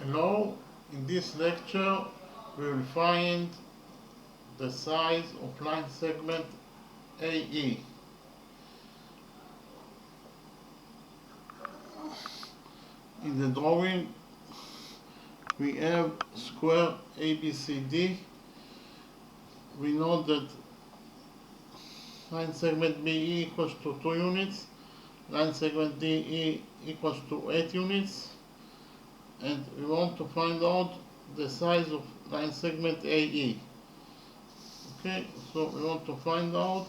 Hello, in this lecture we will find the size of line segment AE. In the drawing we have square ABCD. We know that line segment BE equals to 2 units, line segment DE equals to 8 units, and we want to find out the size of line segment AE. Okay, so we want to find out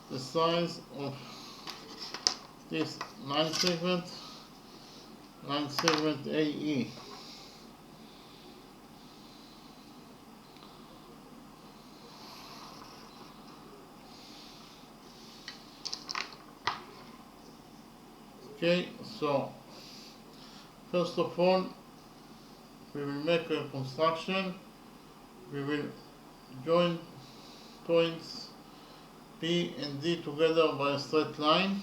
the size of this line segment AE. Okay, so first of all we will make a construction. We will join points P and D together by a straight line.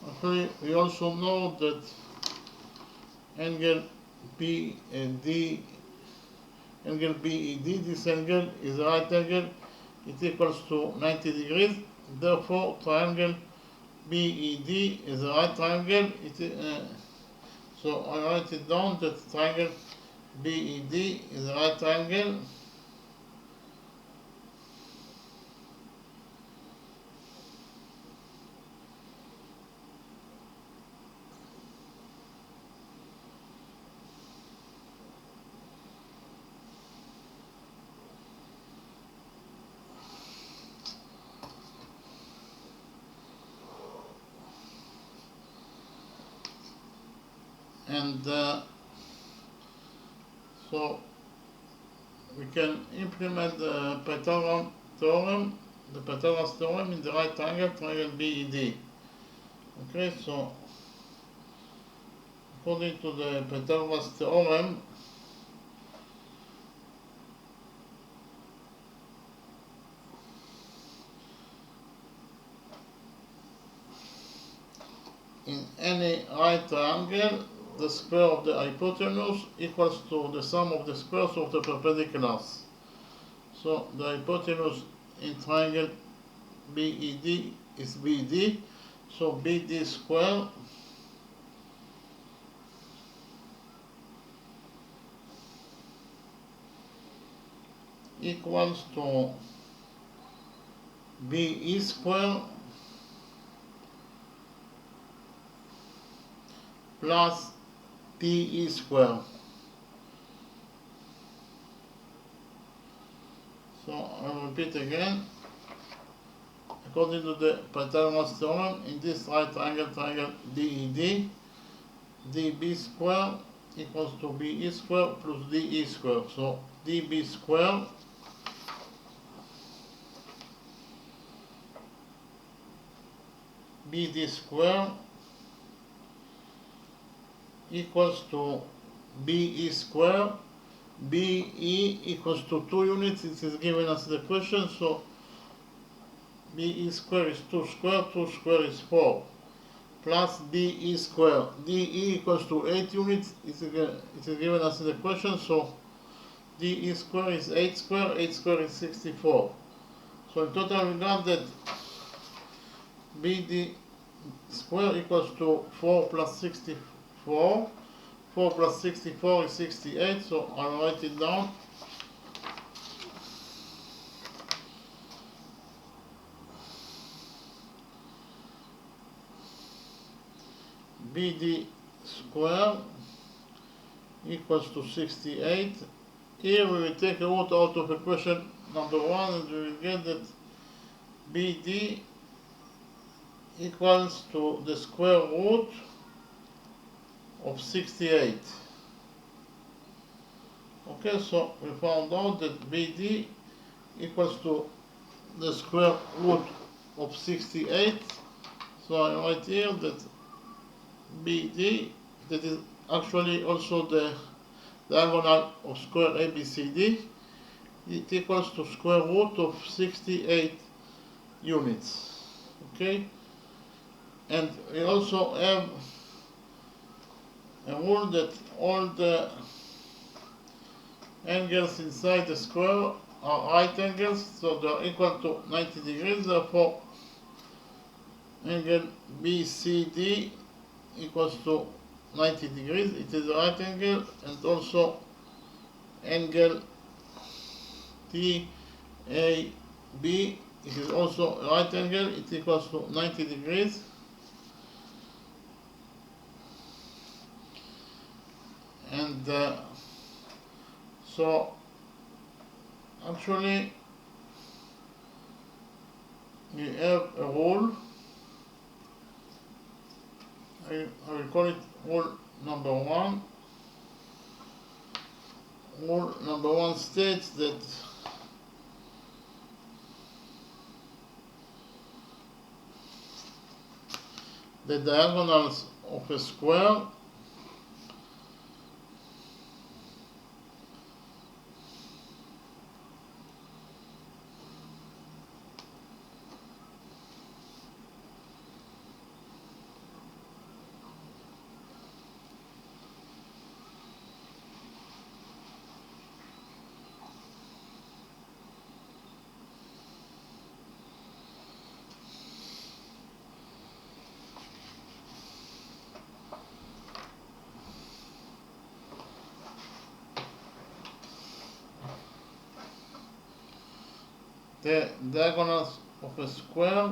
Actually, we also know that angle BED, this angle is a right angle, it equals to 90 degrees. Therefore, triangle BED is a right triangle. So I write it down that triangle BED is a right triangle. And so we can implement the Pythagorean theorem, in the right triangle, triangle BED. Okay, so according to the Pythagoras theorem, in any right triangle, the square of the hypotenuse equals to the sum of the squares of the perpendiculars. So the hypotenuse in triangle BED is BD, so BD square equals to BE square plus PE square. So I'll repeat again. According to the Pythagoras theorem, in this right triangle, triangle DED, DB square equals to BE square plus DE square. So DB square BD square equals to BE square. BE equals to 2 units. It is given us the question, so BE square is 2 square, 2 square is 4, plus DE square. DE equals to 8 units. It is given us the question, so DE square is 8 square, 8 square is 64. So in total we got that BD square equals to 4 plus 64. 4 plus 64 is 68, so I'll write it down. BD square equals to 68. Here we will take a root out of equation number 1 and we will get that BD equals to the square root of 68. Okay, so we found out that BD equals to the square root of 68. So I write here that BD, that is actually also the diagonal of square ABCD, it equals to square root of 68 units. Okay, and we also have a rule that all the angles inside the square are right angles, so they are equal to 90 degrees. Therefore, angle BCD equals to 90 degrees. It is a right angle, and also angle TAB, it is also a right angle. It equals to 90 degrees. And so actually we have a rule. I will call it rule number 1. Rule number 1 states that the diagonals of a square the diagonals of a square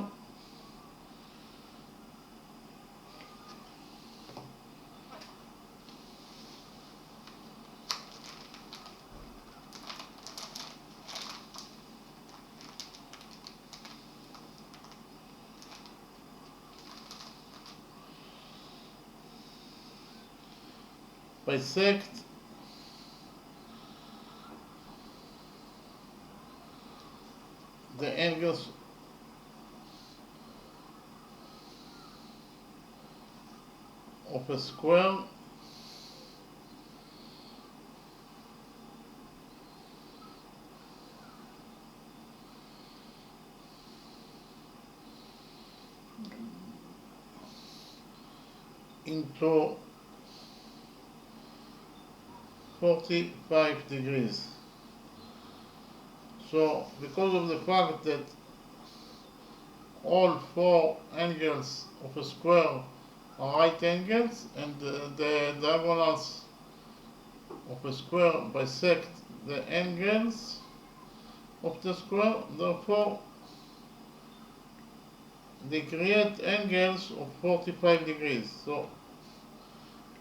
bisect the angles of a square into 45 degrees. So because of the fact that all 4 angles of a square are right angles, and the diagonals of a square bisect the angles of the square, therefore they create angles of 45 degrees. So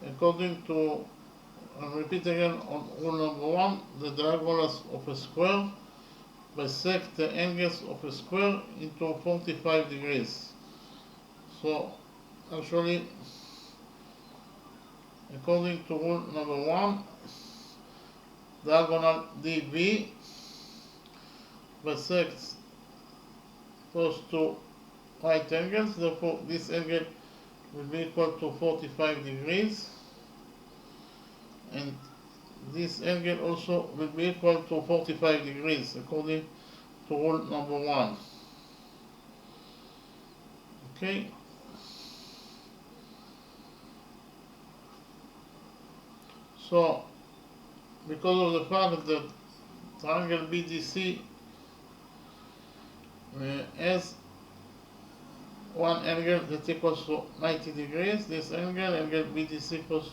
according to, I'll repeat again on rule number 1, the diagonals of a square bisect the angles of a square into 45 degrees. So actually, according to rule number 1, diagonal DB bisects those 2 right angles, therefore this angle will be equal to 45 degrees, and this angle also will be equal to 45 degrees according to rule number 1. Okay. So because of the fact that triangle BDC has one angle that equals to 90 degrees, this angle BDC equals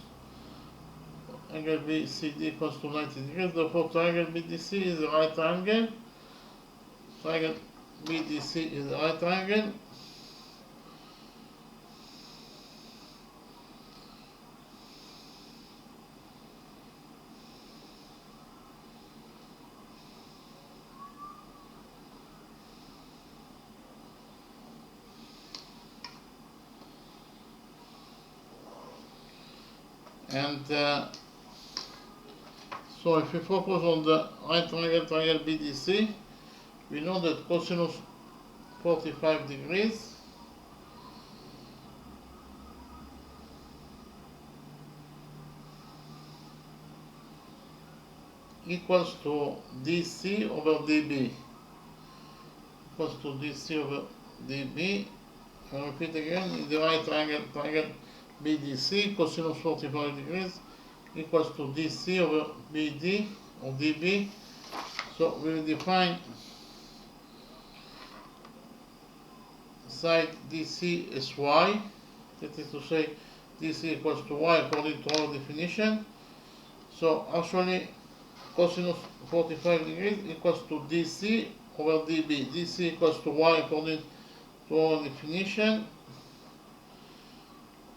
angle BCD equals to 90 degrees, therefore triangle BDC is a right angle. Triangle BDC is a right angle. And so if we focus on the right triangle BDC, we know that cosinus 45 degrees equals to DC over dB. Equals to DC over dB. I repeat again, in the right triangle BDC, cosinus 45 degrees equals to DC over BD or dB. So we will define side DC as y, that is to say DC equals to y according to our definition. So actually cosinus 45 degrees equals to DC over dB. DC equals to y according to our definition,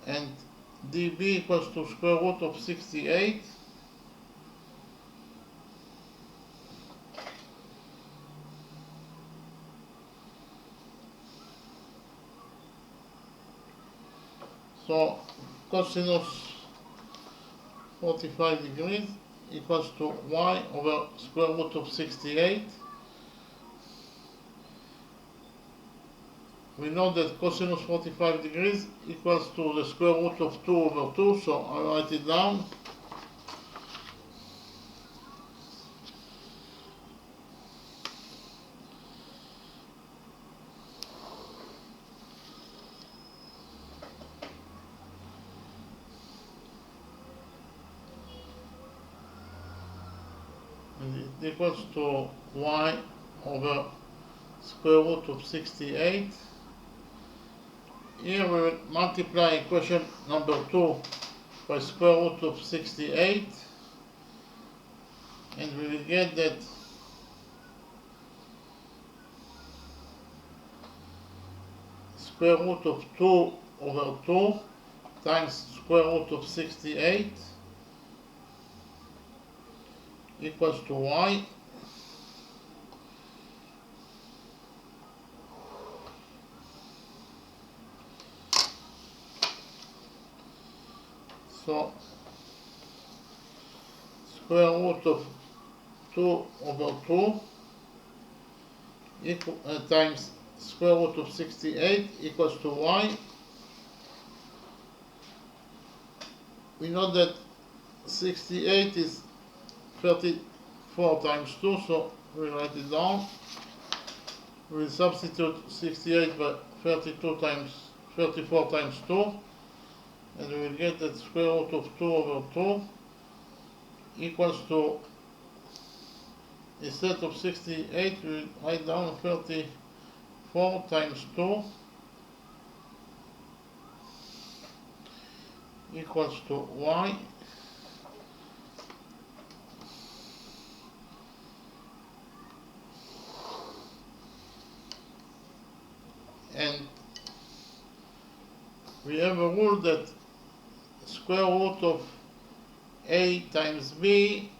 and dB equals to square root of 68. So cosinus 45 degrees equals to y over square root of 68. We know that cosinus 45 degrees equals to the square root of 2 over 2, so I write it down. And it equals to y over square root of 68. Here we will multiply equation number 2 by square root of 68, and we will get that square root of 2 over 2 times square root of 68 equals to y. So square root of 2 over 2 times square root of 68 equals to y. We know that 68 is 34 times 2, so we write it down. We will substitute 68 by 34 times 2, and we will get that square root of 2 over 2 equals to, instead of 68, we will write down 34 times 2 equals to y. And we have a rule that square root of a times b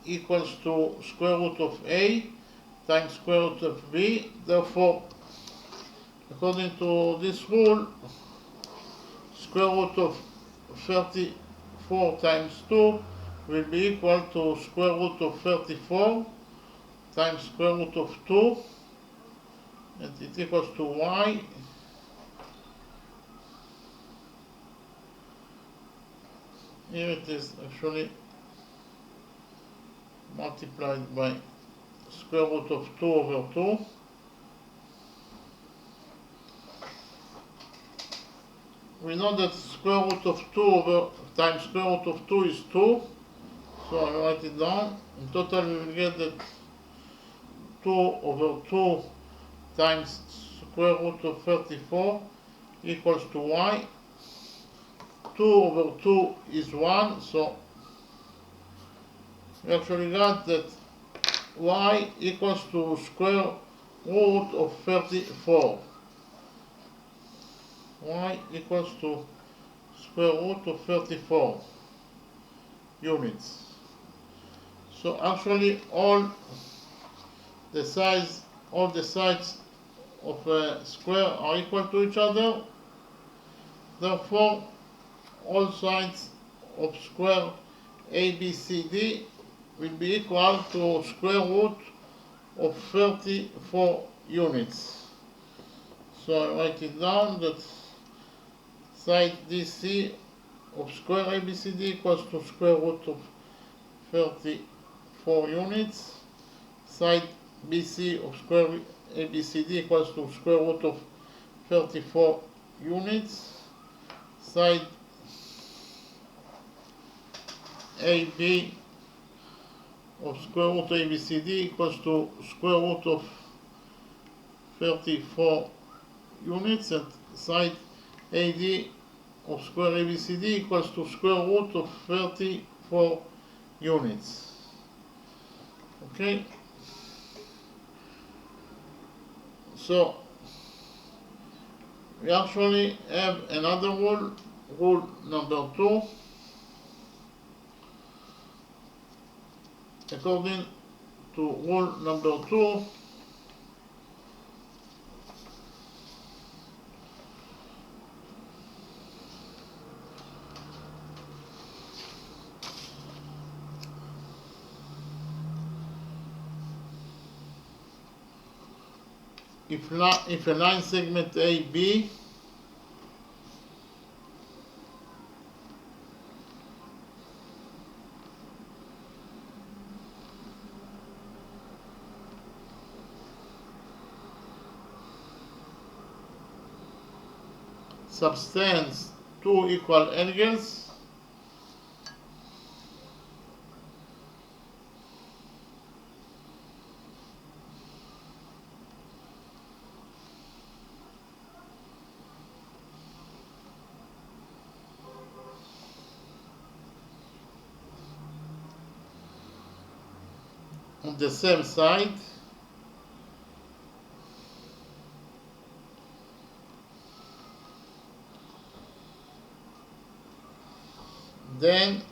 equals to square root of a times square root of b. Therefore, according to this rule, square root of 34 times 2 will be equal to square root of 34 times square root of 2, and it equals to y. Here it is actually multiplied by square root of 2 over 2. We know that square root of 2 over times square root of 2 is 2, so I write it down. In total we will get that 2 over 2 times square root of 34 equals to y. 2 over 2 is 1, so we actually got that y equals to square root of 34. Y equals to square root of 34 units. So actually all the sides of a square are equal to each other. Therefore, all sides of square ABCD will be equal to square root of 34 units. So I write it down that side DC of square ABCD equals to square root of 34 4 units. Side BC of square ABCD equals to square root of 34 units. Side AB of square root ABCD equals to square root of 34 units, and side AD of square ABCD equals to square root of 34 units. Okay, so we actually have another rule, rule number 2. According to rule number 2, if a line segment AB subtends two equal angles, on the same side, then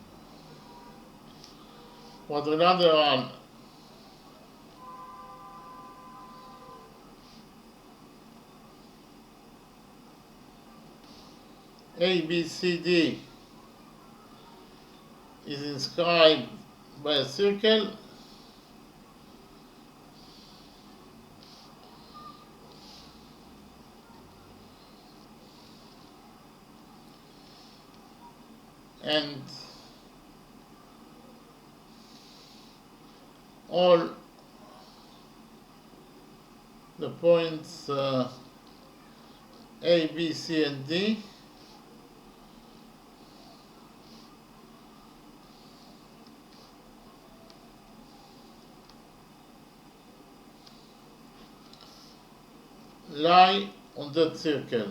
quadrilateral ABCD is inscribed by a circle, and all the points A, B, C, and D lie on that circle.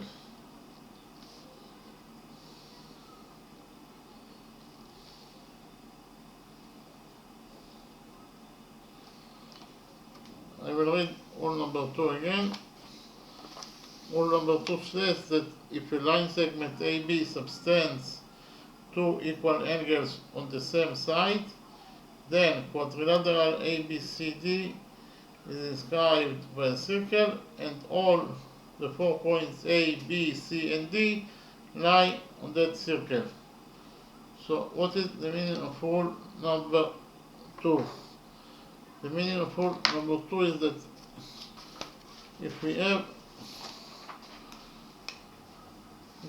I will read rule number 2 again. Rule number 2 says that if a line segment AB subtends two equal angles on the same side, then quadrilateral ABCD is inscribed by a circle, and all the 4 points A, B, C, and D lie on that circle. So what is the meaning of rule number 2? The meaning of rule number 2 is that if we have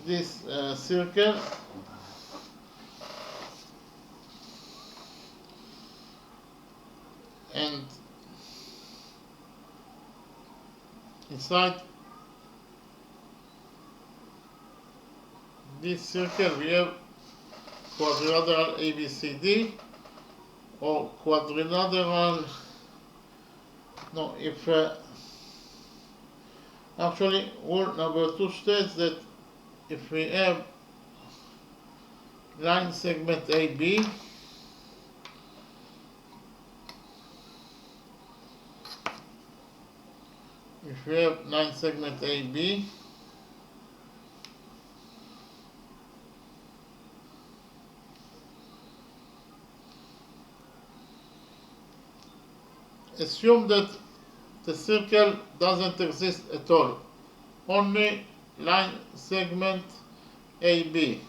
this circle and inside this circle we have quadrilateral ABCD, or quadrilateral, no, if actually rule number 2 states that if we have line segment AB line segment AB assume that the circle doesn't exist at all, only line segment AB.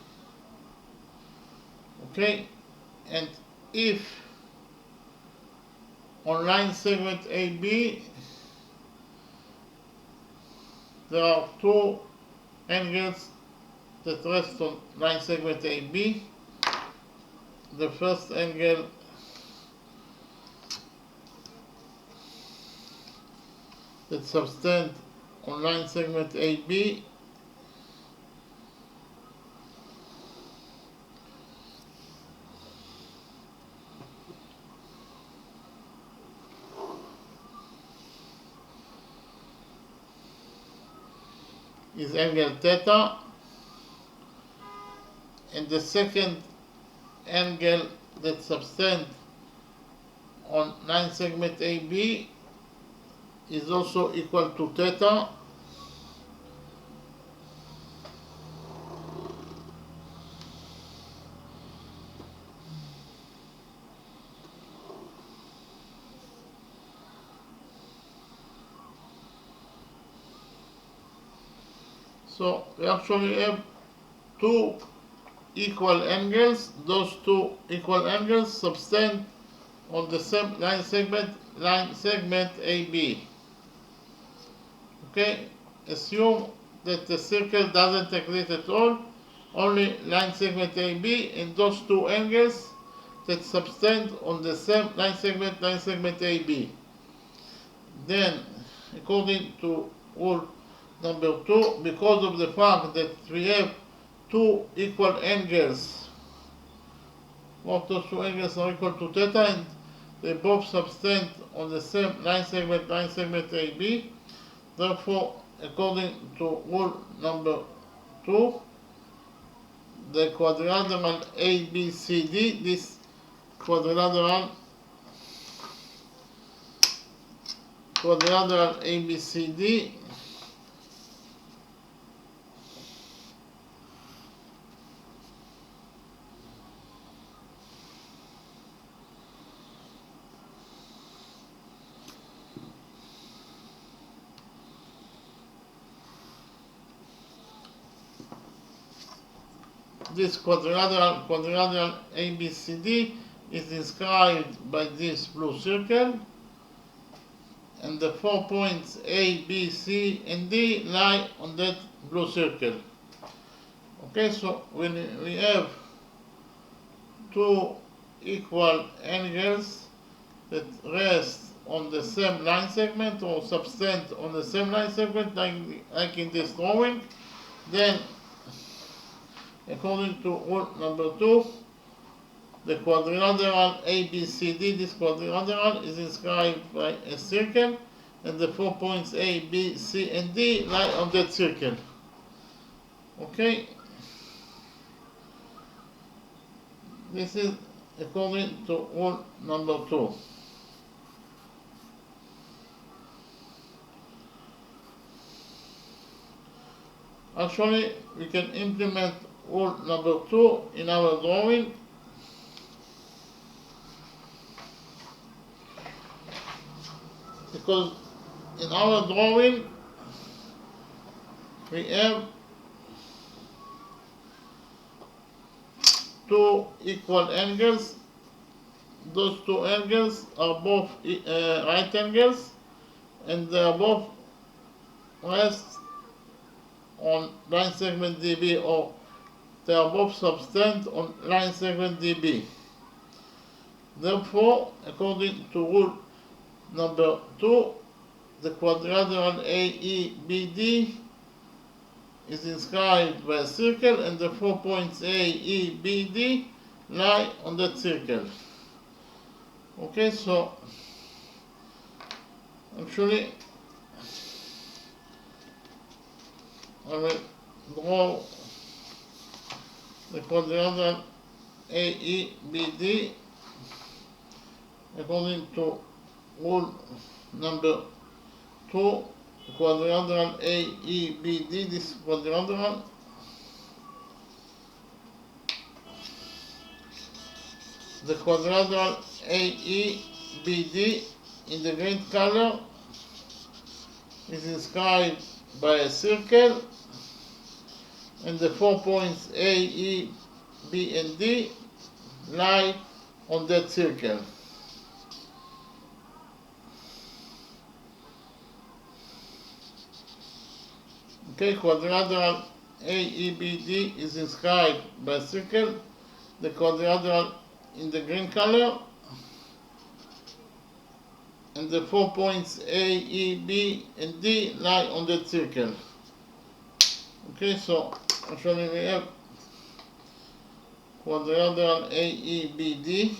Okay, and if on line segment AB there are two angles that rest on line segment AB, the first angle that subtend on line segment AB is angle theta, and the second angle that subtend on line segment AB is also equal to theta, so we actually have two equal angles. Those two equal angles subtend on the same line segment AB. Okay, assume that the circle doesn't exist at all, only line segment AB and those two angles that subtend on the same line segment AB. Then, according to rule number 2, because of the fact that we have two equal angles, both those two angles are equal to theta and they both subtend on the same line segment AB. Therefore, according to rule number 2, the quadrilateral ABCD, this quadrilateral ABCD this quadrilateral ABCD is inscribed by this blue circle, and the 4 points A, B, C, and D lie on that blue circle. Okay, so when we have two equal angles that rest on the same line segment or subtend on the same line segment, like in this drawing, then according to rule number 2, the quadrilateral ABCD, this quadrilateral is inscribed by a circle, and the 4 points A, B, C, and D lie on that circle. Okay? This is according to rule number 2. Actually, we can implement rule number 2 in our drawing. Because in our drawing we have two equal angles. Those two angles are both right angles, and they are both rest on line segment DB, or they are both subtend on line segment DB. Therefore, according to rule number 2, the quadrilateral AEBD is inscribed by a circle, and the 4 points AEBD lie on that circle. Okay, so actually I will draw the quadrilateral AEBD according to rule number 2, quadrilateral AEBD, this quadrilateral the quadrilateral AEBD in the green color is inscribed by a circle, and the 4 points A, E, B, and D lie on that circle. Okay, quadrilateral AEBD is inscribed by a circle. The quadrilateral in the green color and the 4 points A, E, B, and D lie on that circle. Okay, so actually we have quadrilateral A, E, B, D.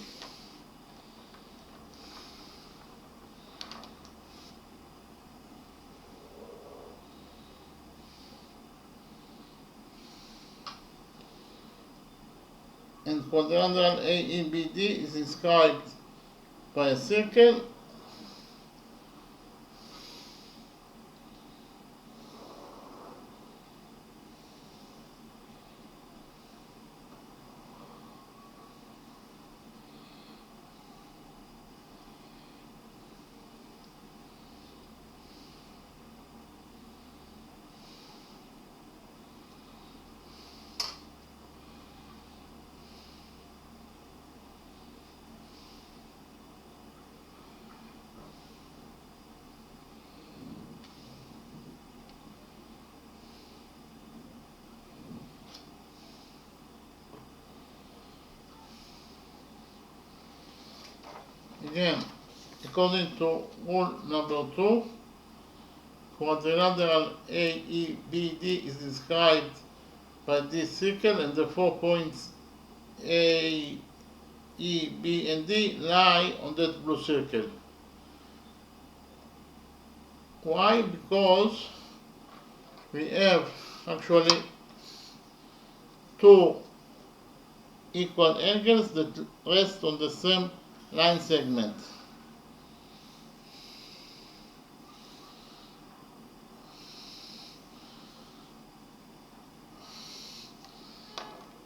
And quadrilateral AEBD is inscribed by a circle. Again, according to rule number 2, quadrilateral AEBD is inscribed by this circle, and the 4 points A, E, B, and D lie on that blue circle. Why? Because we have actually two equal angles that rest on the same line segment.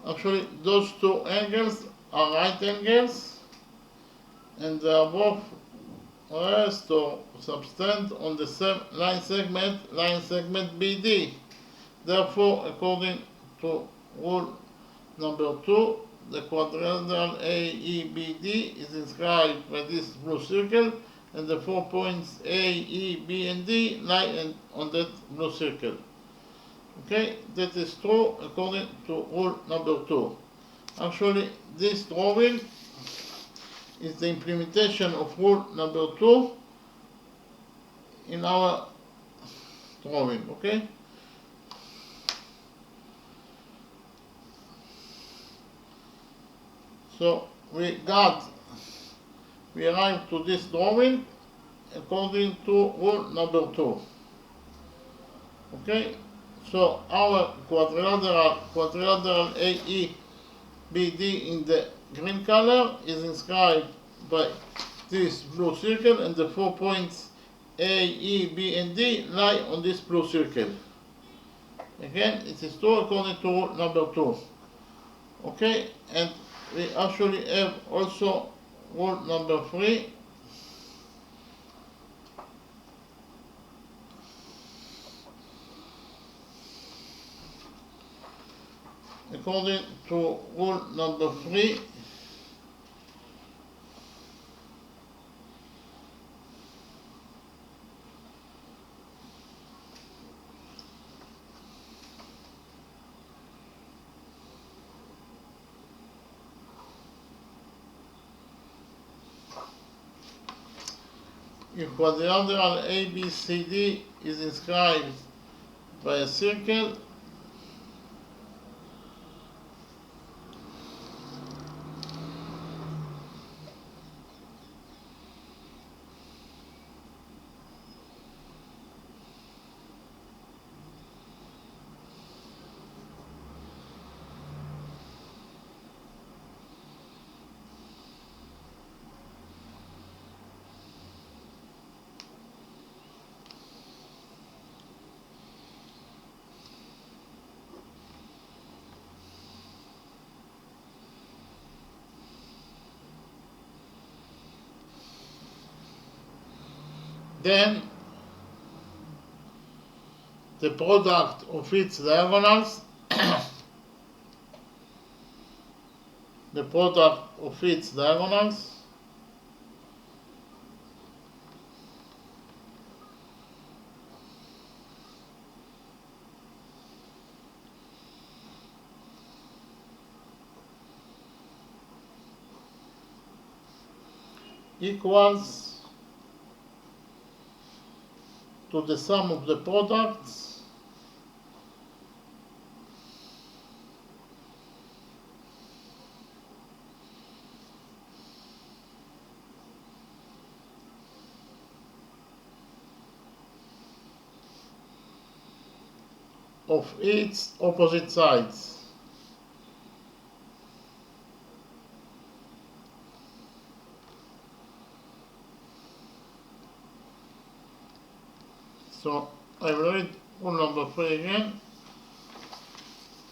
Actually, those two angles are right angles, and they are both rest or subtend on the same line segment BD. Therefore, according to rule number 2, the quadrilateral AEBD is inscribed by this blue circle, and the 4 points A, E, B, and D lie on that blue circle. Okay, that is true according to rule number 2. Actually, this drawing is the implementation of rule number 2 in our drawing, okay? So we arrived to this drawing according to rule number 2. Okay, so our quadrilateral AEBD in the green color is inscribed by this blue circle, and the 4 points A, E, B, and D lie on this blue circle. Again, it is true according to rule number 2. Okay, and we actually have also rule number 3. According to rule number 3, if quadrilateral ABCD is inscribed by a circle, then the product of its diagonals the product of its diagonals equals to the sum of the products of its opposite sides. So I will read rule number 3 again.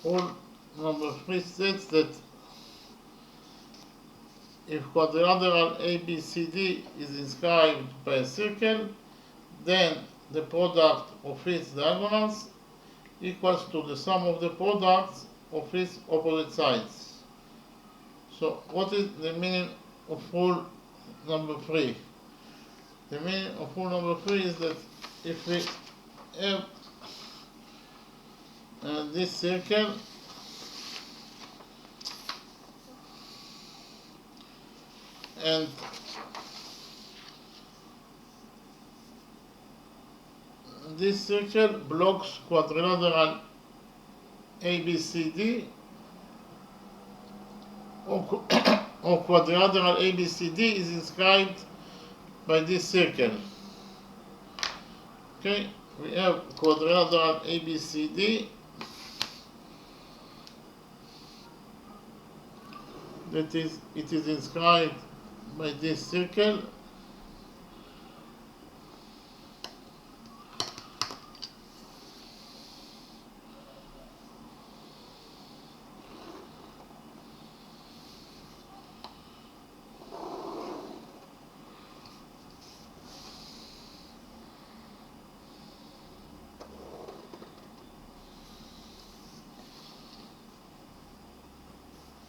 Rule number 3 states that if quadrilateral ABCD is inscribed by a circle, then the product of its diagonals equals to the sum of the products of its opposite sides. So what is the meaning of rule number 3? The meaning of rule number 3 is that if we have this circle and this circle blocks quadrilateral ABCD or quadrilateral ABCD is inscribed by this circle. Okay, we have quadrilateral ABCD it is inscribed by this circle.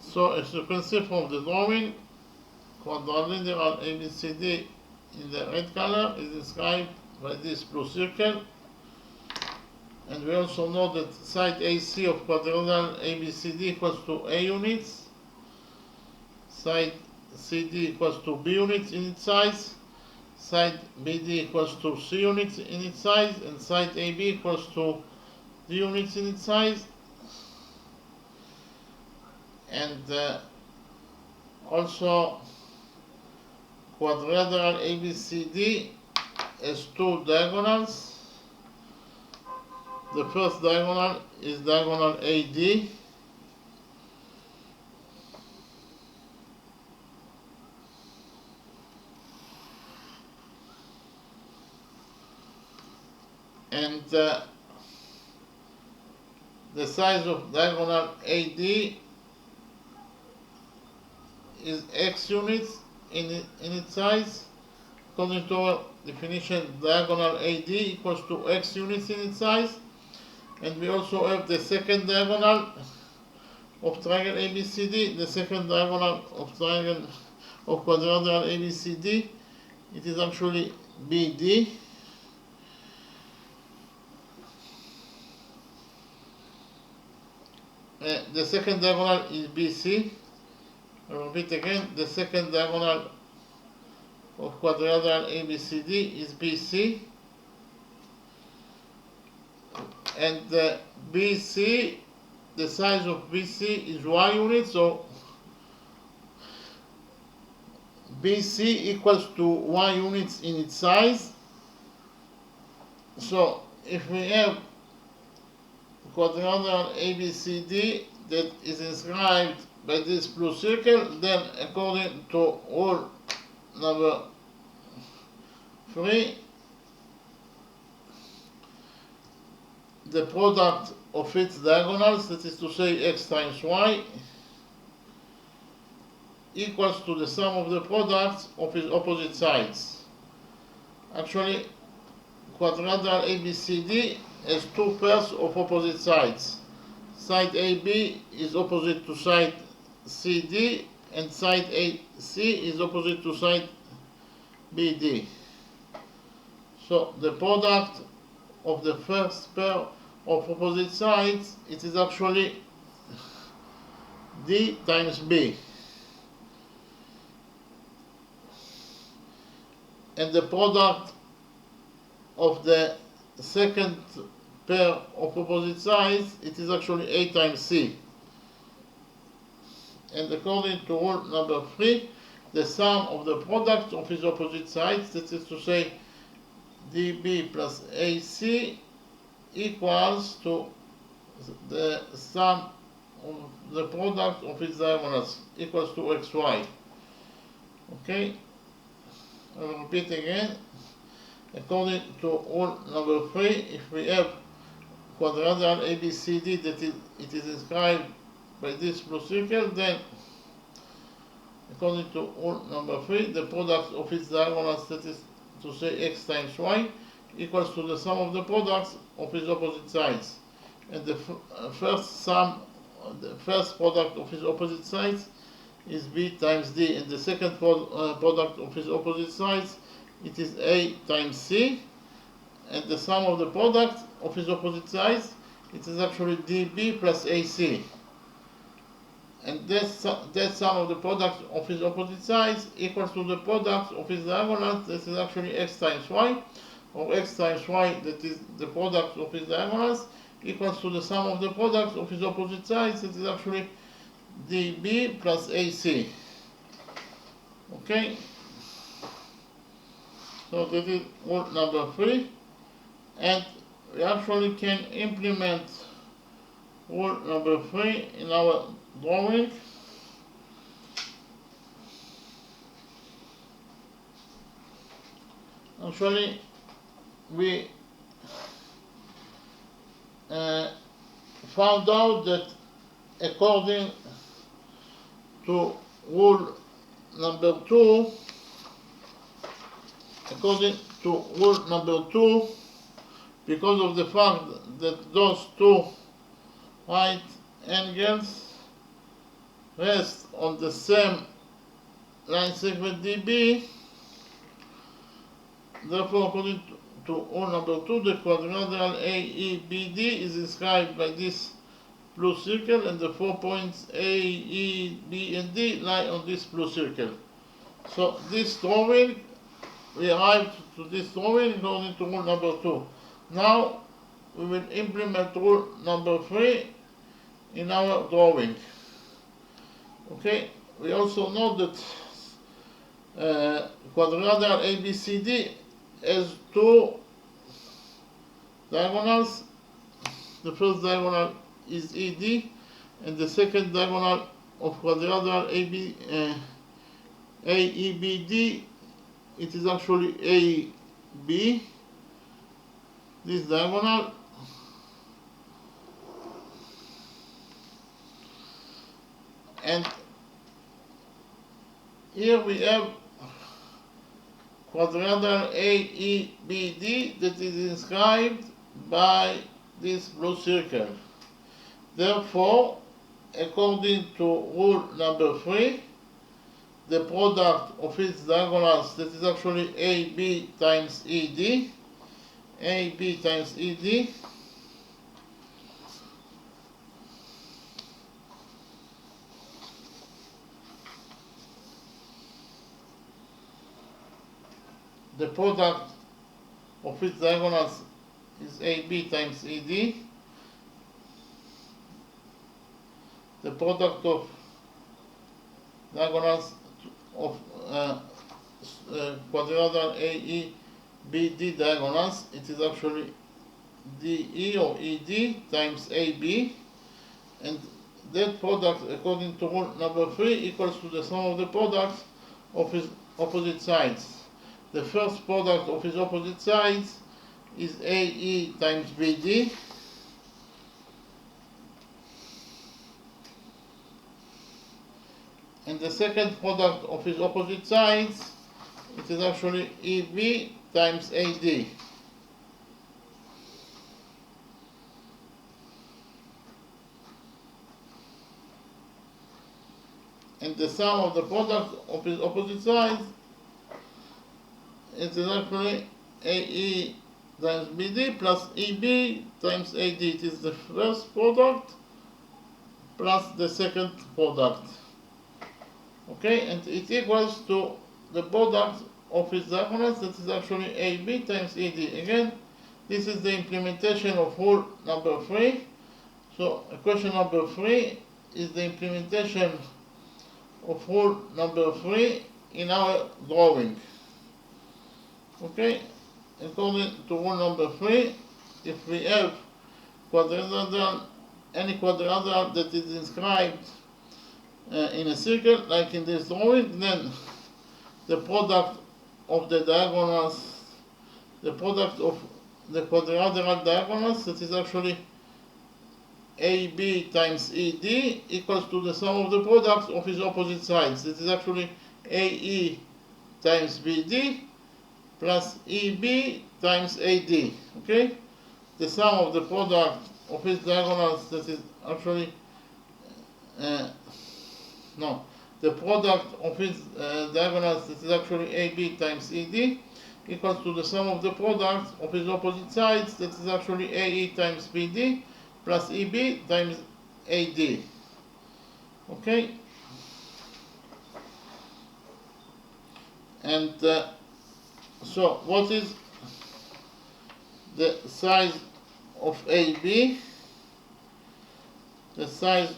So as you can see from the drawing, quadrilateral ABCD in the red color is described by this blue circle, and we also know that side AC of quadrilateral ABCD equals to A units, side CD equals to B units in its size, side BD equals to C units in its size, and side AB equals to D units in its size. And also quadrilateral ABCD has two diagonals. The first diagonal is diagonal AD, and the size of diagonal AD is X units in its size. According to our definition, diagonal AD equals to X units in its size. And we also have the second diagonal of triangle ABCD, the second diagonal of triangle of quadrilateral ABCD. It is actually BD. The second diagonal is BC. I repeat again, the second diagonal of quadrilateral ABCD is BC, and BC, the size of BC is Y units, so BC equals to Y units in its size. So if we have quadrilateral ABCD that is inscribed by this blue circle, then according to rule number 3, the product of its diagonals, that is to say x times y, equals to the sum of the products of its opposite sides. Actually, quadrilateral ABCD has two pairs of opposite sides. Side AB is opposite to side CD, and side AC is opposite to side BD. So the product of the first pair of opposite sides, it is actually D times B. And the product of the second pair of opposite sides, it is actually A times C. And according to rule number 3, the sum of the product of its opposite sides, that is to say DB plus AC, equals to the sum of the product of its diagonals, equals to XY. Okay, I will repeat again. According to rule number 3, if we have quadrilateral ABCD that it is described by this blue circle, then according to rule number 3, the product of its diagonals, that is to say x times y, equals to the sum of the products of its opposite sides. And the first product of its opposite sides is B times D, and the second product of its opposite sides, it is A times C, and the sum of the product of its opposite sides, it is actually DB plus AC. And that sum of the product of its opposite sides equals to the product of its diagonals, that is actually x times y, or x times y, that is the product of its diagonals, equals to the sum of the product of its opposite sides, that is actually DB plus AC. Okay? So that is rule number 3, and we actually can implement rule number 3 in our drawing. Actually, we found out that according to rule number 2, because of the fact that those two right angles rest on the same line segment DB, therefore according to rule number 2, the quadrilateral AEBD is described by this blue circle, and the 4 points A, E, B, and D lie on this blue circle. So this drawing, we arrived to this drawing according to rule number 2. Now we will implement rule number 3 in our drawing. Okay, we also know that quadrilateral ABCD has two diagonals. The first diagonal is ED, and the second diagonal of quadrilateral AEBD, it is actually AB, this diagonal. And here we have quadrilateral AEBD that is inscribed by this blue circle. Therefore, according to rule number 3, the product of its diagonals, that is actually AB times ED, AB times ED, the product of its diagonals is AB times ED, the product of diagonals of quadrilateral AEBD diagonals, it is actually DE or ED times AB, and that product according to rule number 3 equals to the sum of the products of its opposite sides. The first product of its opposite sides is AE times BD, and the second product of its opposite sides, it is actually EB times AD. And the sum of the product of its opposite sides, it is actually AE times BD plus EB times AD. It is the first product plus the second product. Okay, and it equals to the product of its diagonals, that is actually AB times ED. Again, This is the implementation of rule number 3. So equation number 3 is the implementation of rule number 3 in our drawing. Okay, according to rule number 3, if we have quadrilateral, any quadrilateral that is inscribed in a circle, like in this drawing, then the product of the diagonals, the product of the quadrilateral diagonals, that is actually AB times ED, equals to the sum of the products of its opposite sides. That is actually AE times BD plus EB times AD. Okay? The sum of the product of its diagonals, that is actually the product of its diagonals, that is actually AB times ED, equals to the sum of the product of its opposite sides, that is actually AE times BD plus EB times AD. Okay? And so what is the size of AB? The size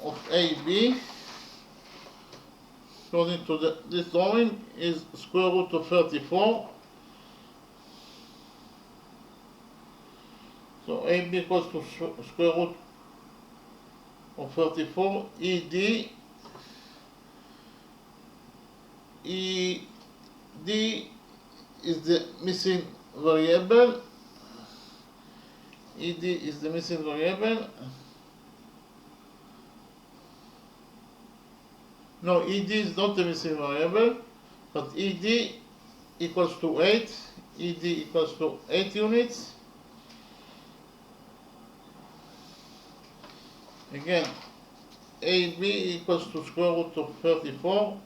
of AB, according to this drawing, is square root of 34. So AB equals to square root of 34. ED is the missing variable. ED is the missing variable. No, ED is not the missing variable, but ED equals to 8. ED equals to 8 units. Again, AB equals to square root of 34.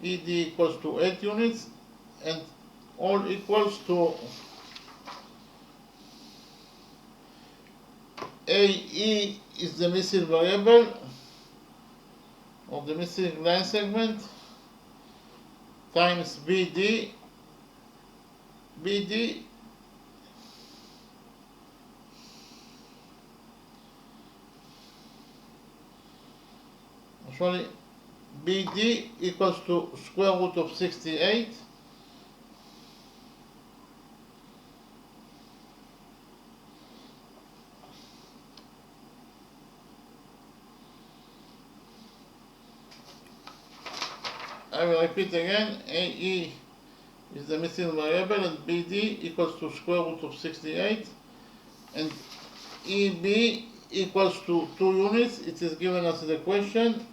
ED equals to 8 units, and all equals to AE is the missing variable, or the missing line segment, times BD. BD actually BD equals to square root of 68. I will repeat again. AE is the missing variable, and BD equals to square root of 68, and EB equals to 2 units. It is given us in the question,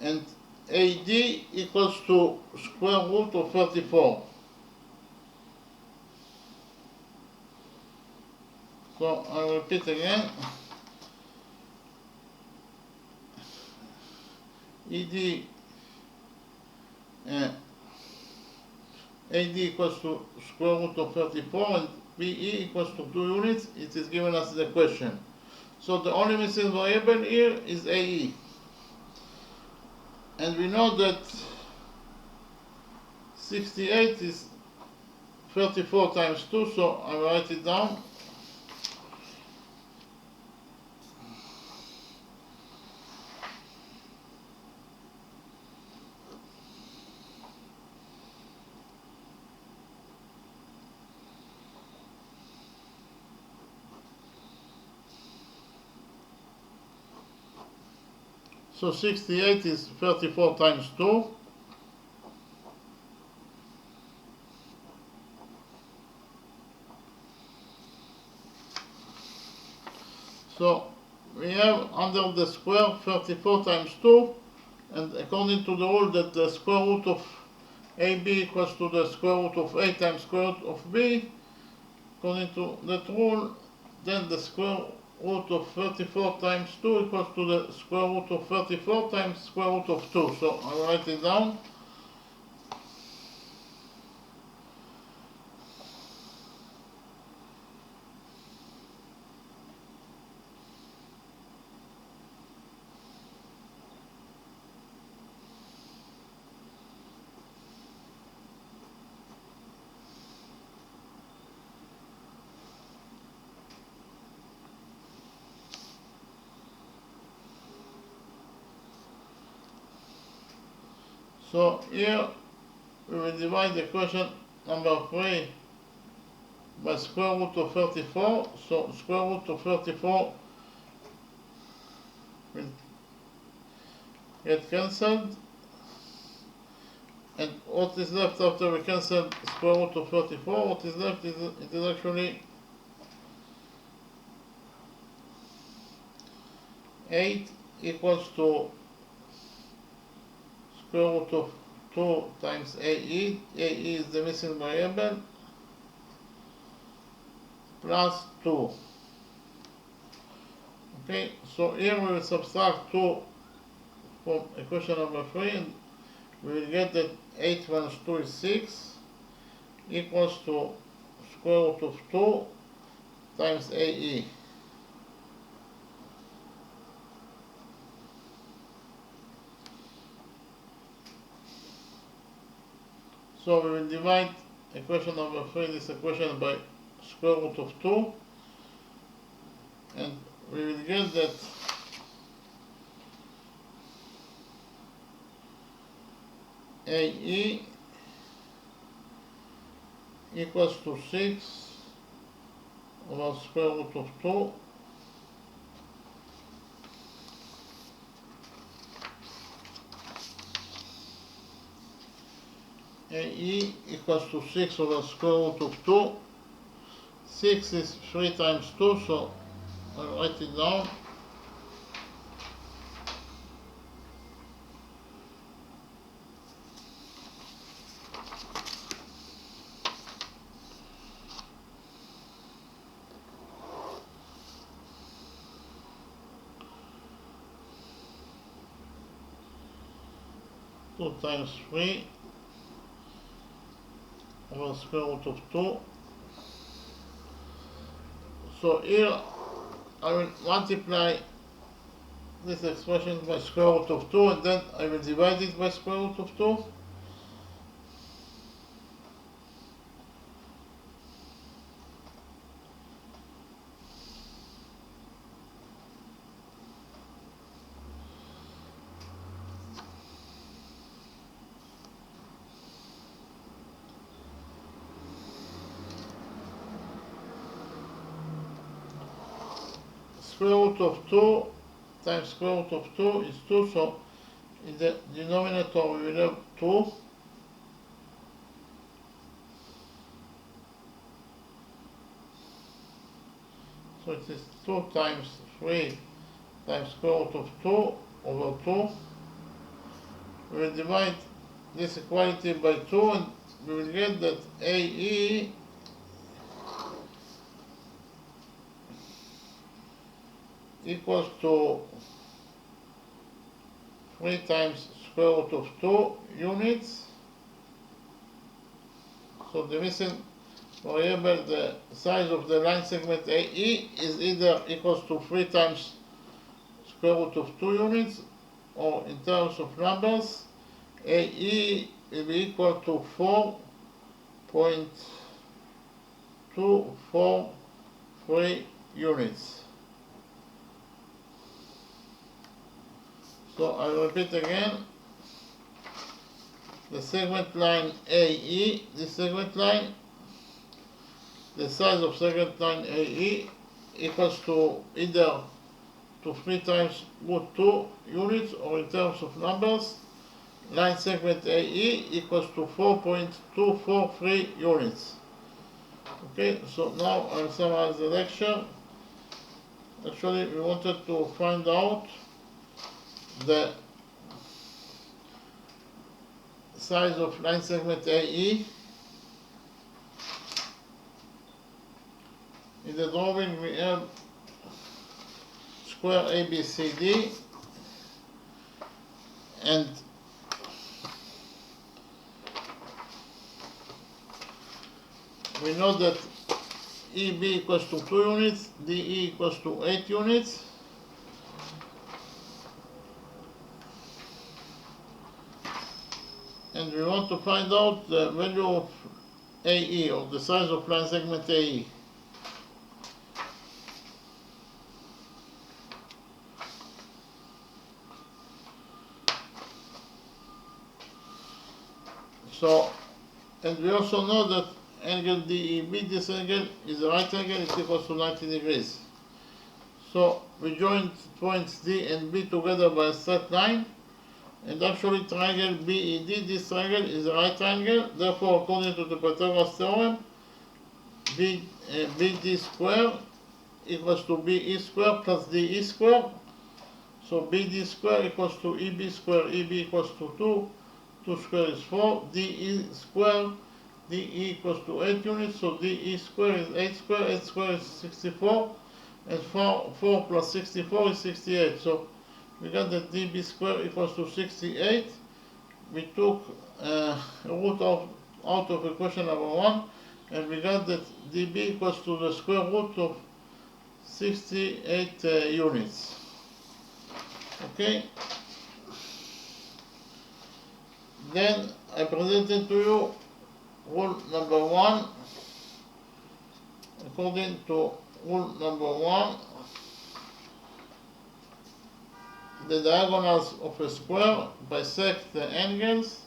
and AD equals to square root of 34. So I will repeat again. AD equals to square root of 34, and BE equals to 2 units. It is given us in the question. So the only missing variable here is AE. And we know that 68 is 34 times 2, so I will write it down. So 68 is 34 times 2. So we have under the square 34 times 2, and according to the rule that the square root of AB equals to the square root of A times square root of B, according to that rule, then the square root of 34 times 2 equals to the square root of 34 times square root of 2. So I'll write it down. So here we will divide the equation number 3 by square root of 34. So square root of 34 will get cancelled. And what is left after we cancel square root of 34? What is left is it is actually 8 equals to square root of 2 times AE. AE is the missing variable, plus 2. Okay, so here we will subtract 2 from equation number 3 and we will get that 8 minus 2 is 6 equals to square root of 2 times AE. So we will divide equation number 3, this equation, by square root of 2, and we will get that AE equals to 6 over square root of 2 AE equals to 6 over square root of 2. 6 is 3 times 2, so I'll write it down. Two times 3 over square root of 2. So here I will multiply this expression by square root of 2 and then I will divide it by square root of 2. Square root of 2 times square root of 2 is 2, so in the denominator we will have 2. So it is 2 times 3 times square root of 2 over 2. We will divide this equality by 2 and we will get that AE equals to 3 times square root of 2 units. So the missing variable, the size of the line segment AE, is either equals to 3 times square root of 2 units, or in terms of numbers, AE will be equal to 4.243 units. So I will repeat again. The segment line AE, this segment line, the size of segment line AE equals to either to 3 times root 2 units, or in terms of numbers, line segment AE equals to 4.243 units. Okay, so now I'll summarize the lecture. Actually, we wanted to find out the size of line segment AE. In the drawing we have square ABCD, and we know that EB equals to 2 units, DE equals to 8 units. And we want to find out the value of AE, or the size of line segment AE. So, and we also know that angle DEB, this angle is a right angle, it's equals to 90 degrees. So we joined points D and B together by a straight line, and actually triangle BED, this triangle is a right angle, therefore according to the Pythagoras theorem, BD square equals to BE square plus DE square. So BD square equals to EB square, EB equals to 2, 2 square is 4, DE square, DE equals to 8 units, so DE square is 8 square, 8 square is 64, and 4 plus 64 is 68. So we got that DB square equals to 68. We took a root out of equation number 1, and we got that DB equals to the square root of 68 units. Okay? Then I presented to you rule number 1. According to rule number 1, the diagonals of a square bisect the angles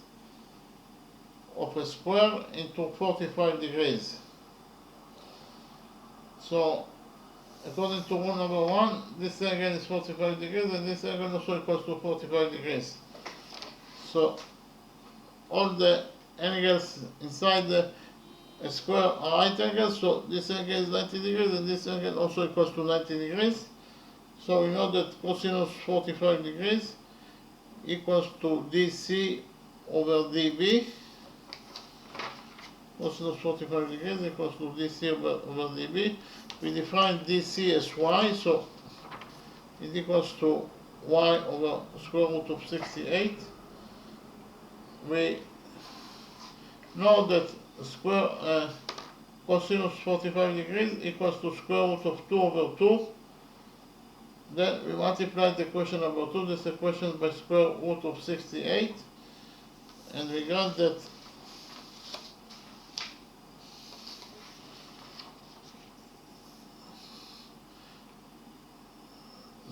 of a square into 45 degrees. So, according to rule number 1, this angle is 45 degrees and this angle also equals to 45 degrees. So, all the angles inside the square are right angles, so this angle is 90 degrees and this angle also equals to 90 degrees. So we know that cosinus 45 degrees equals to DC over DB. Cosinus 45 degrees equals to DC over DB. We define DC as y, so it equals to y over square root of 68. We know that square cosinus 45 degrees equals to square root of 2 over 2. Then we multiply the equation number 2, this equation by square root of 68, and we got that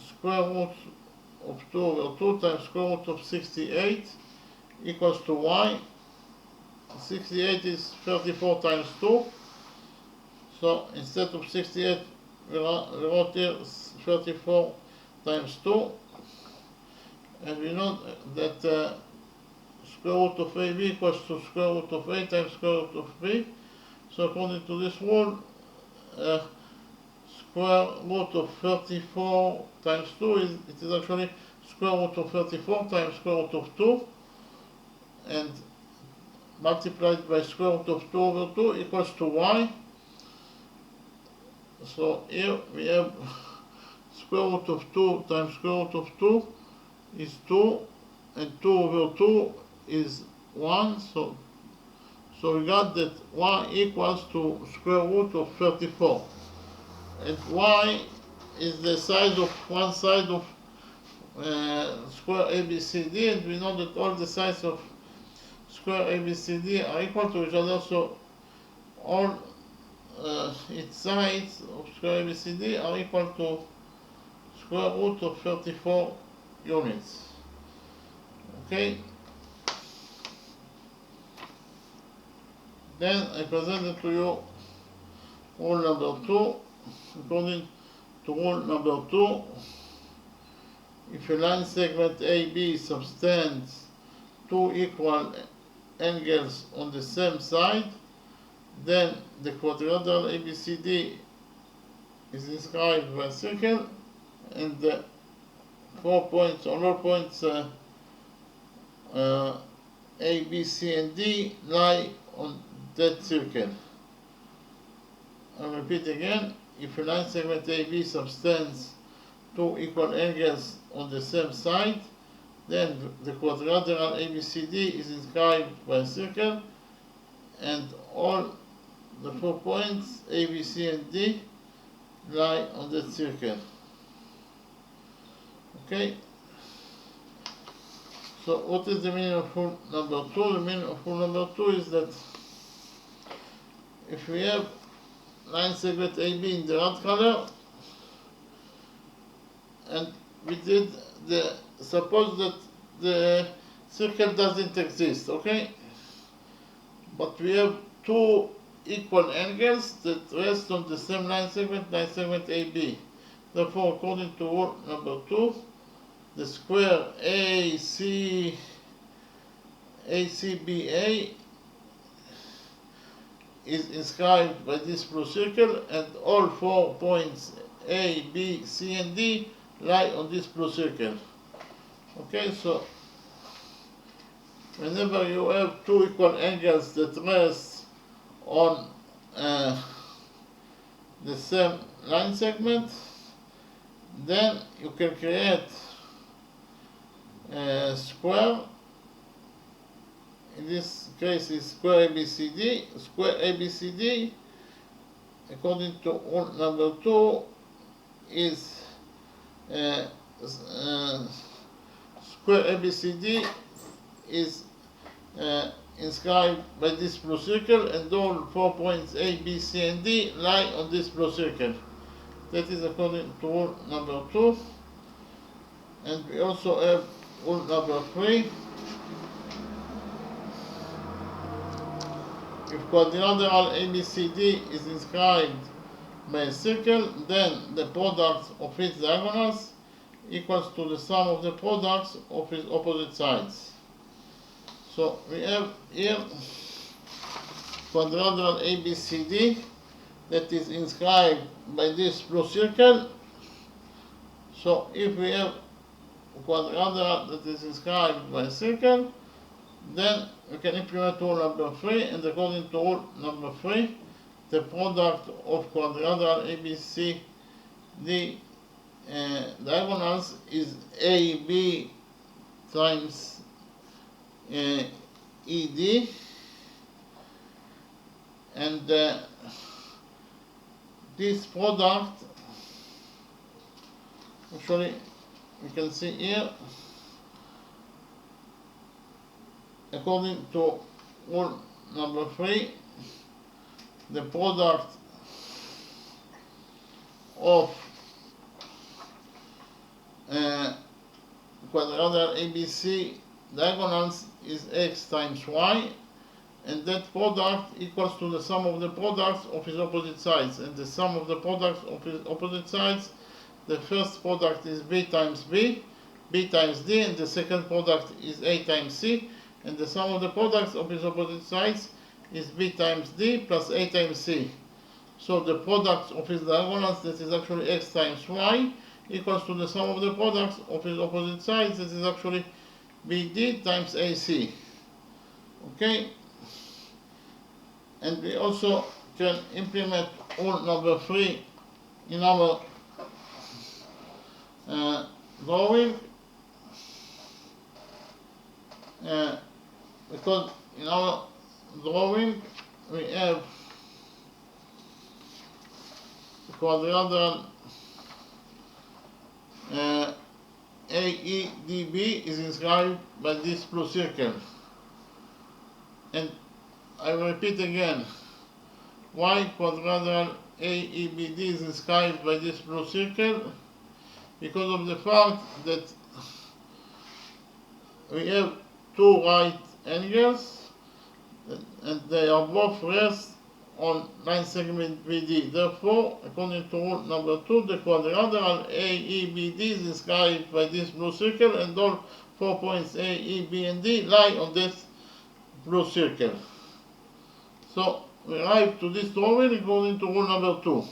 square root of 2 over 2 times square root of 68 equals to y. 68 is 34 times 2, so instead of 68 we wrote here 34 times 2, and we know that square root of AB equals to square root of A times square root of B. So according to this rule, square root of 34 times 2 it is actually square root of 34 times square root of 2, and multiplied by square root of 2 over 2 equals to y. So here we have square root of 2 times square root of 2 is 2, and 2 over 2 is 1, so we got that y equals to square root of 34, and y is the size of one side of square ABCD, and we know that all the sides of square ABCD are equal to each other, so all its sides of square ABCD are equal to square root of 34 units. Okay? Then I presented to you rule number 2. According to rule number 2, if a line segment AB subtends two equal angles on the same side, then the quadrilateral ABCD is inscribed by a circle, and the 4 points, all points A, B, C, and D lie on that circle. I'll repeat again. If a line segment AB subtends two equal angles on the same side, then the quadrilateral ABCD is inscribed by a circle, and all the 4 points A, B, C, and D lie on that circle. Okay? So what is the meaning of rule number 2? The meaning of rule number 2 is that if we have line segment AB in the red color, and we did suppose that the circle doesn't exist, okay? but we have two equal angles that rest on the same line segment AB. Therefore, according to rule number 2, the square ACBA is inscribed by this blue circle, and all 4 points A, B, C, and D lie on this blue circle. Okay, so whenever you have two equal angles that rest on the same line segment, then you can create a square. In this case is square ABCD. Square ABCD, according to rule number 2, is square ABCD is inscribed by this blue circle, and all 4 points A, B, C, and D lie on this blue circle. That is according to rule number 2. And we also have rule number 3. If quadrilateral ABCD is inscribed by a circle, then the product of its diagonals equals to the sum of the products of its opposite sides. So we have here quadrilateral ABCD that is inscribed by this blue circle. So if we have quadrilateral that is inscribed by a circle, then we can implement rule number 3, and according to rule number 3, the product of quadrilateral ABCD diagonals is AB times ED, and this product, actually we can see here, according to rule number 3, the product of quadrilateral ABC diagonals is x times y, and that product equals to the sum of the products of its opposite sides. And the sum of the products of its opposite sides, the first product is B times B, B times D, and the second product is A times C, and the sum of the products of its opposite sides is B times D plus A times C. So the product of its diagonals, that is actually x times y, equals to the sum of the products of its opposite sides, that is actually BD times AC. Okay? And we also can implement rule number 3 in our drawing, because in our drawing we have the quadrilateral AEDB is inscribed by this blue circle. And I will repeat again, why quadrilateral AEBD is inscribed by this blue circle? Because of the fact that we have two right angles and they are both rest on line segment BD. Therefore, according to rule number 2, the quadrilateral AEBD is inscribed by this blue circle, and all 4 points A, E, B, and D lie on this blue circle. So we arrive to this drawing according to rule number 2.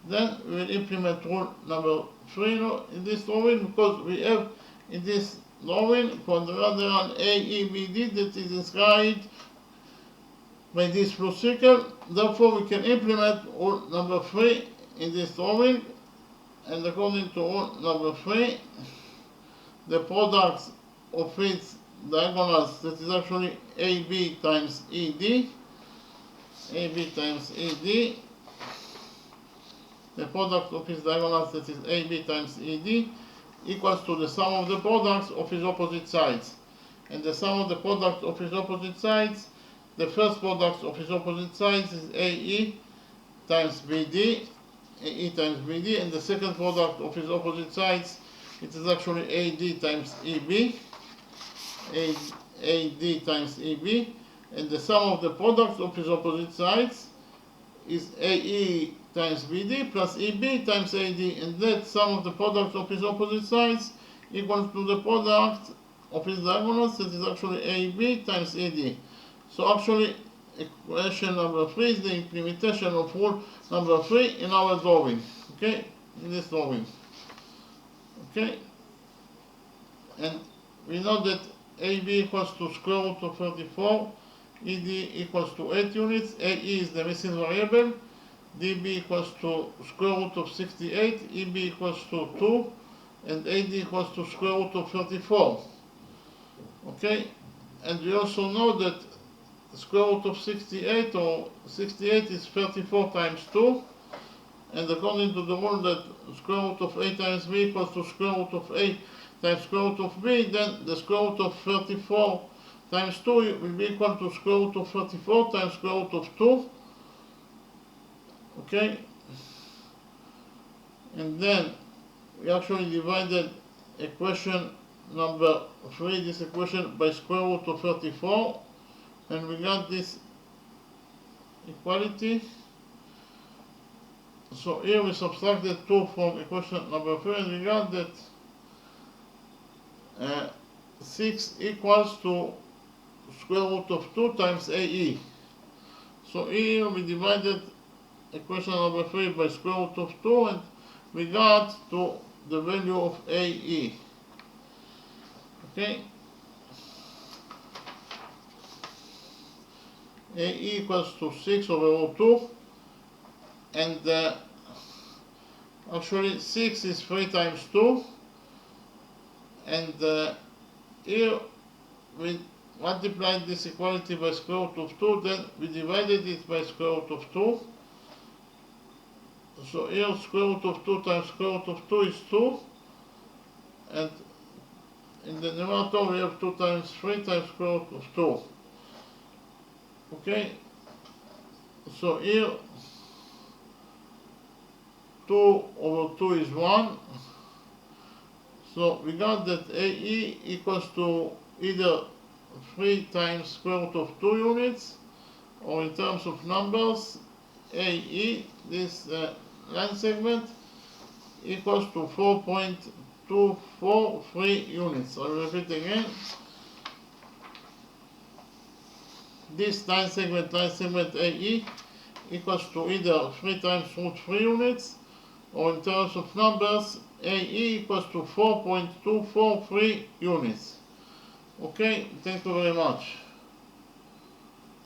Then we will implement rule number 3 in this drawing, because we have in this drawing quadrilateral AEBD that is inscribed by this blue circle. Therefore, we can implement rule number 3 in this drawing, and according to rule number 3, the product of its diagonals, that is actually AB times ED, AB times ED, the product of its diagonals, that is AB times ED, equals to the sum of the products of its opposite sides. And the sum of the product of its opposite sides, the first product of its opposite sides is AE times BD, AE times BD, and the second product of its opposite sides, it is actually AD times EB, AD times EB, and the sum of the products of his opposite sides is AE times BD plus EB times AD, and that sum of the product of his opposite sides equals to the product of his diagonals, that is actually AB times AD. So actually equation number 3 is the implementation of rule number 3 in our drawing, okay, in this drawing, okay, and we know that AB equals to square root of 34, ED equals to 8 units, AE is the missing variable, DB equals to square root of 68, EB equals to 2, and AD equals to square root of 34. Okay, and we also know that square root of 68 or 68 is 34 times 2, and according to the rule that square root of A times B equals to square root of A times square root of B, then the square root of 34 times 2 will be equal to square root of 34 times square root of 2. Okay, and then we actually divided equation number 3, this equation, by square root of 34, and we got this equality. So here we subtracted 2 from equation number 3, and we got that 6 equals to square root of 2 times AE. So here we divided equation number 3 by square root of 2, and we got to the value of AE. Okay, AE equals to 6 over root 2, and actually 6 is 3 times 2, and here we multiplied this equality by square root of 2, then we divided it by square root of 2. So here square root of 2 times square root of 2 is 2, and in the numerator we have 2 times 3 times square root of 2. Okay, so here 2 over 2 is 1, so we got that AE equals to either 3 times square root of 2 units, or in terms of numbers, AE, this line segment, equals to 4.243 units. I will repeat again. This line segment AE, equals to either 3 times root 3 units, or in terms of numbers, AE equals to 4.243 units. Okay, thank you very much.